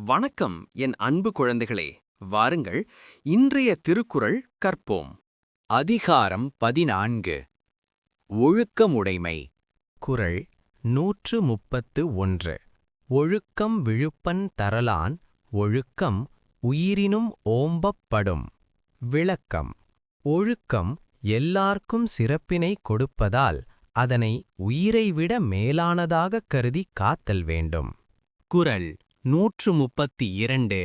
வணக்கம் என் அன்பு குழந்தைகளே, வாருங்கள் இன்றைய திருக்குறள் கற்போம். அதிகாரம் 14 ஒழுக்கமுடைமை. குறள் 131. ஒழுக்கம் விழுப்பன் தரலான் ஒழுக்கம் உயிரினும் ஓம்பப்படும். விளக்கம். ஒழுக்கம் எல்லார்க்கும் சிறப்பினை கொடுப்பதால் அதனை உயிரைவிட மேலானதாகக் கருதி காத்தல் வேண்டும். குறள் 132.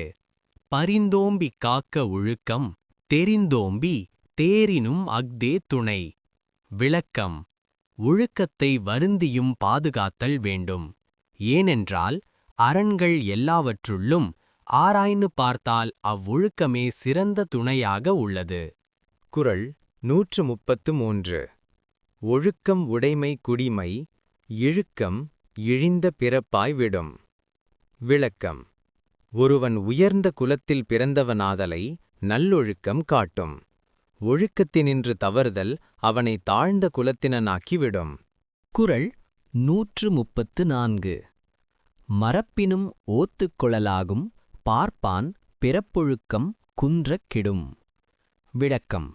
பரிந்தோம்பி காக்க ஒழுக்கம் தெரிந்தோம்பி தேரினும் அஃதே துணை. விளக்கம். ஒழுக்கத்தை வருந்தியும் பாதுகாத்தல் வேண்டும். ஏனென்றால் அரண்கள் எல்லாவற்றுள்ளும் ஆராய்ந்து பார்த்தால் அவ்வொழுக்கமே சிறந்த துணையாக உள்ளது. குறள் 133. ஒழுக்கம் உடைமை குடிமை இழுக்கம் இழிந்த பிறப்பாய் விடும். விளக்கம். ஒருவன் உயர்ந்த குலத்தில் பிறந்தவனாதலை நல்லொழுக்கம் காட்டும். ஒழுக்கத்தினின்று தவறுதல் அவனை தாழ்ந்த குலத்தினனாக்கிவிடும். குறள் 134. மறப்பினும் ஓத்துக்கொளலாகும் பார்ப்பான் பிறப்பொழுக்கம் குன்றக் கெடும். விளக்கம்.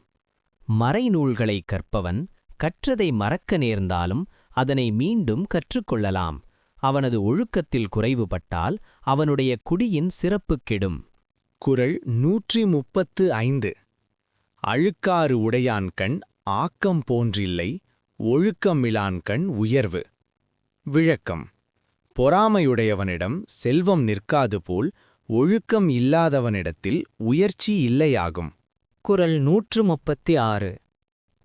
மறைநூல்களைக் கற்பவன் கற்றதை மறக்க நேர்ந்தாலும் அதனை மீண்டும் கற்றுக்கொள்ளலாம். அவனது ஒழுக்கத்தில் குறைவுபட்டால் அவனுடைய குடியின் சிறப்பு கெடும். குறள் 135. அழுக்காறு உடையான்கண் ஆக்கம் போன்றில்லை ஒழுக்கமிலான்கண் உயர்வு. விளக்கம். பொறாமையுடையவனிடம் செல்வம் நிற்காது போல் ஒழுக்கம் இல்லாதவனிடத்தில் உயர்ச்சி இல்லையாகும். குறள் 136.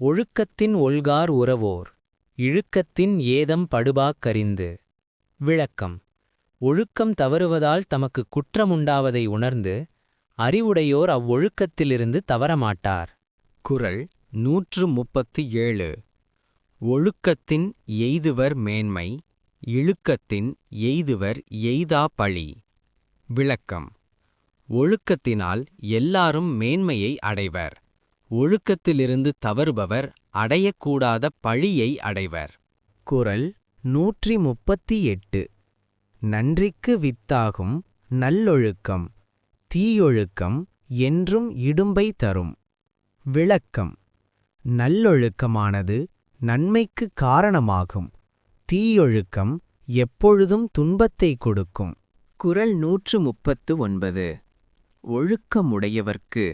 ஒழுக்கத்தின் ஒல்கார் உறவோர் இழுக்கத்தின் ஏதம் படுபாக்கறிந்து. விளக்கம். ஒழுக்கம் தவறுவதால் தமக்கு குற்றமுண்டாவதை உணர்ந்து அறிவுடையோர் அவ்வொழுக்கத்திலிருந்து தவறமாட்டார். குறள் 137. ஒழுக்கத்தின் எய்துவர் மேன்மை இழுக்கத்தின் எய்துவர் எய்தா பழி. விளக்கம். ஒழுக்கத்தினால் எல்லாரும் மேன்மையை அடைவர். ஒழுக்கத்திலிருந்து தவறுபவர் அடையக்கூடாத பழியை அடைவர். குறள் 138. நன்றிக்கு வித்தாகும் நல்லொழுக்கம் தீயொழுக்கம் என்றும் இடும்பை தரும். விளக்கம். நல்லொழுக்கமானது நன்மைக்கு காரணமாகும். தீயொழுக்கம் எப்பொழுதும் துன்பத்தை கொடுக்கும். குறள் 139. ஒழுக்கமுடையவர்க்கு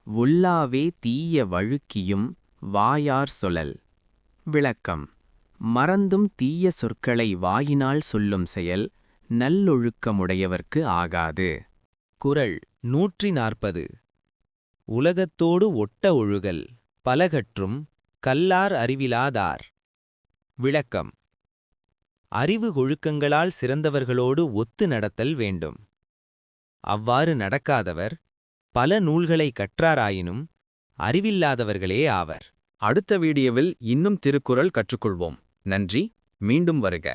ஒல்லாவே தீய வழுக்கியும் வாயார் சொலல். விளக்கம். மறந்தும் தீய சொற்களை வாயினால் சொல்லும் செயல் நல்லொழுக்கமுடையவர்க்கு ஆகாது. குறள் 140. உலகத்தோடு ஒட்ட ஒழுகல் பலகற்றும் கல்லார் அறிவிலாதார். விளக்கம். அறிவு ஒழுக்கங்களால் சிறந்தவர்களோடு ஒத்து நடத்தல் வேண்டும். அவ்வாறு நடக்காதவர் பல நூல்களை கற்றாராயினும் அறிவில்லாதவர்களே ஆவர். அடுத்த வீடியோவில் இன்னும் திருக்குறள் கற்றுக்கொள்வோம். நன்றி. மீண்டும் வருக.